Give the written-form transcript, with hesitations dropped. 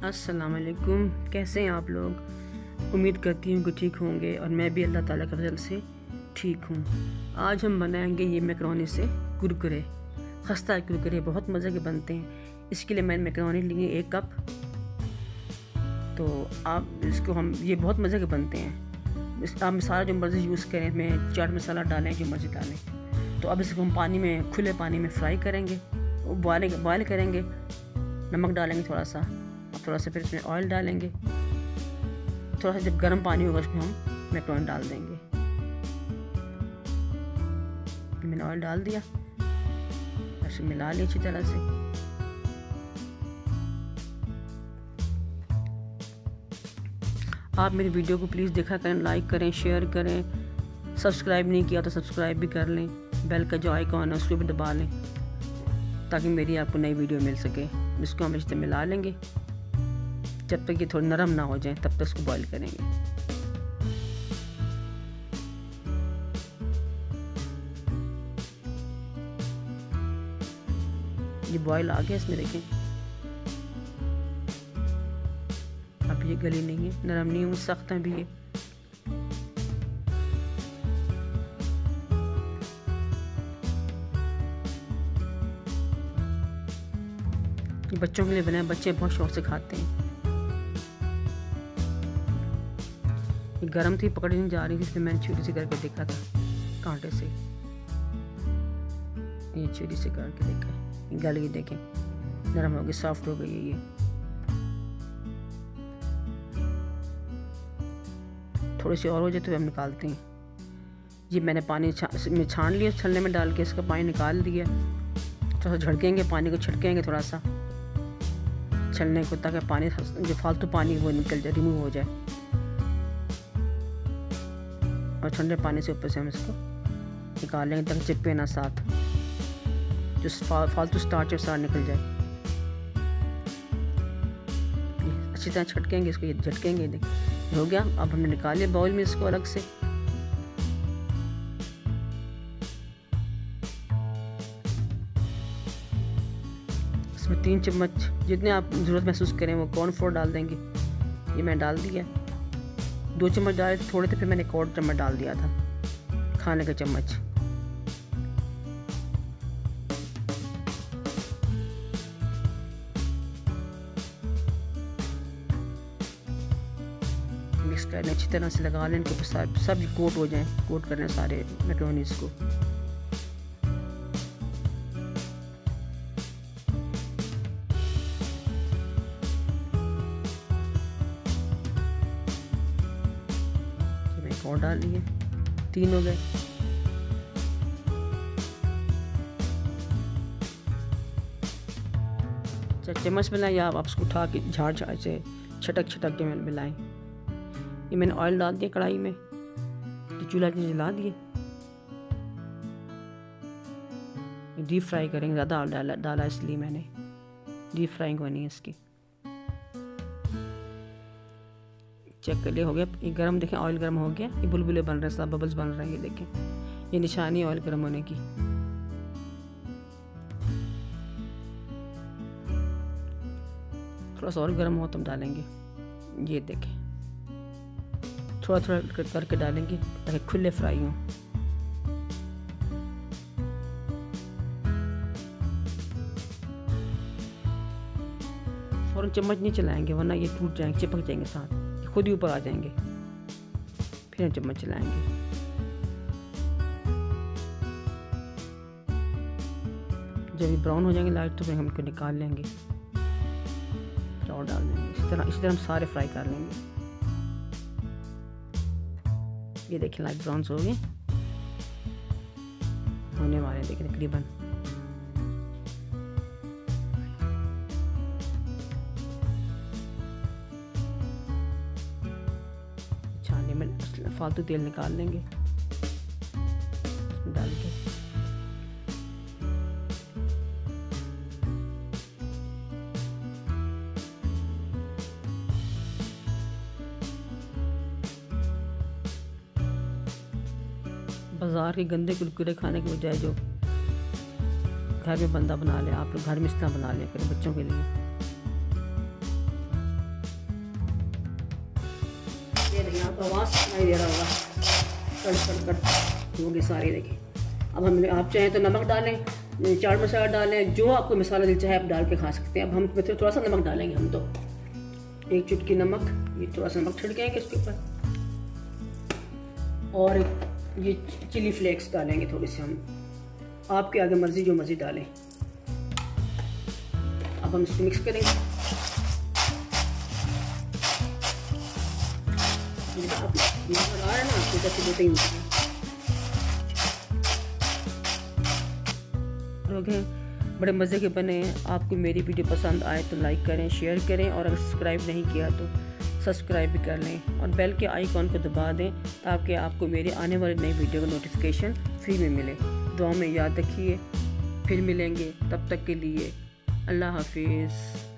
अस्सलाम वालेकुम। कैसे हैं आप लोग? उम्मीद करती हूँ कि ठीक होंगे और मैं भी अल्लाह ताला के फजल से ठीक हूँ। आज हम बनाएंगे ये मैकरोनी से कुरकुरे। खस्ता कुरकुरे बहुत मज़े के बनते हैं। इसके लिए मैंने मैकरोनी लिए 1 कप। तो आप इसको हम ये बहुत मज़े के बनते हैं। आप मसाला जो मर्ज़ी यूज़ करें, में चाट मसाला डालें जो मर्ज़ी डालें। तो अब इसको हम पानी में, खुले पानी में फ्राई करेंगे, बॉयल करेंगे। नमक डालेंगे थोड़ा सा, थोड़ा सा फिर इसमें ऑयल डालेंगे। थोड़ा सा जब गर्म पानी होगा उसमें हम मैकरोनी डाल देंगे। मैंने ऑयल डाल दिया, ऐसे मिला लिया अच्छी तरह से। आप मेरी वीडियो को प्लीज़ देखा करें, लाइक करें, शेयर करें। सब्सक्राइब नहीं किया तो सब्सक्राइब भी कर लें। बेल का जो आइकॉन है उसको भी दबा लें ताकि मेरी आपको नई वीडियो मिल सके। इसको हम इससे मिला लेंगे जब तक ये थोड़ी नरम ना हो जाए, तब तक इसको बॉईल करेंगे। ये बॉईल आ गया, इसमें देखें अब ये गली नहीं है, नरम नहीं है, सख्त है भी ये बच्चों के लिए बनाए, बच्चे बहुत शौक से खाते हैं। ये गरम थी, पकड़ी नहीं जा रही थी, इसलिए मैंने छुरी से करके देखा था, कांटे से। ये छुरी से करके देखा, ये गल गई, देखें नरम हो गई, सॉफ्ट हो गई है ये। थोड़ी सी और हो जाए तो हम निकालते हैं। ये मैंने पानी में छान लिया, छलने में डाल के इसका पानी निकाल दिया। थोड़ा सा झड़केंगे, पानी को छिड़केंगे थोड़ा सा छलने को, ताकि पानी जो फालतू पानी वो निकल जाए, रिमूव हो जाए। और ठंडे पानी से ऊपर से हम इसको निकालेंगे ताकि चिपके ना साथ, जो फालतू स्टार्च है सारा निकल जाए। अच्छी तरह छटकेंगे इसको, ये झटकेंगे। देखिए हो गया। अब हमने निकाले बाउल में इसको अलग से। इसमें 3 चम्मच जितने आप ज़रूरत महसूस करें वो कॉर्नफ्लोर डाल देंगे। ये मैं डाल दिया। 2 चम्मच डाले थे, थोड़े थे, फिर मैंने 1/4 चम्मच डाल दिया था, खाने का चम्मच। मिक्स करने अच्छी तरह से, लगा लें इनके ऊपर, सब कोट हो जाएं, कोट करने सारे मैकरोनीज को। और डाल लिए, 3 हो गए। चाहे चम्मच मिलाएं या आप उसको उठा के झाड़ से छटक के मिलाएं। ये मैंने ऑयल डाल दिया कढ़ाई में, तो चूल्हा जला दिए। डीप फ्राई करेंगे, ज़्यादा ऑयल डाला इसलिए मैंने, डीप फ्राइंग होनी है इसकी। चेक कर लिया, हो गया ये गरम। देखें ऑयल गरम हो गया, ये बुलबुले बन रहे हैं, सब बबल्स बन रहे हैं। ये देखें, ये निशानी है ऑयल गरम होने की। थोड़ा सा और गरम हो तो हम डालेंगे। ये देखें थोड़ा करके डालेंगे ताकि खुले फ्राई हों। फ़ौरन चम्मच नहीं चलाएंगे वरना ये टूट जाएंगे, चिपक जाएंगे साथ, खुद ही ऊपर आ जाएंगे। फिर हम चम्मच चलाएंगे। जब ये ब्राउन हो जाएंगे लाइट, तो फिर हम इनको निकाल लेंगे, फिर और डाल देंगे। इसी तरह हम सारे फ्राई कर लेंगे। ये देखिए लाइट ब्राउन हो गए, होने वाले हैं देखिए तकरीबन। छानने में फालतू तेल निकाल लेंगे, डाल के बाज़ार के गंदे कुरकुरे खाने के बजाय जो घर में बंदा बना ले, आप लोग घर में इस तरह बना लिया करें बच्चों के लिए। आपको आवाज़ सुनाई दे रहा होगा, कट कट कट होंगे सारे। देखें अब हम आप चाहें तो नमक डालें, चाट मसाला डालें, जो आपको मसाला दिल चाहे आप डाल के खा सकते हैं। अब हम थोड़ा सा नमक डालेंगे, हम तो 1 चुटकी नमक, ये थोड़ा सा नमक छिड़केंगे इसके ऊपर, और ये चिली फ्लेक्स डालेंगे थोड़ी सी हम, आपके आगे मर्जी जो मर्जी डालें। अब हम इसको मिक्स करेंगे। आप आ रहा है ना आपको कैसे देते हैं लोग हैं, बड़े मज़े के बने हैं। आपको मेरी वीडियो पसंद आए तो लाइक करें, शेयर करें, और अगर सब्सक्राइब नहीं किया तो सब्सक्राइब भी कर लें और बेल के आइकॉन को दबा दें ताकि आपको मेरे आने वाली नई वीडियो का नोटिफिकेशन फ्री में मिले। दुआ में याद रखिए, फिर मिलेंगे, तब तक के लिए अल्लाह हाफिज़।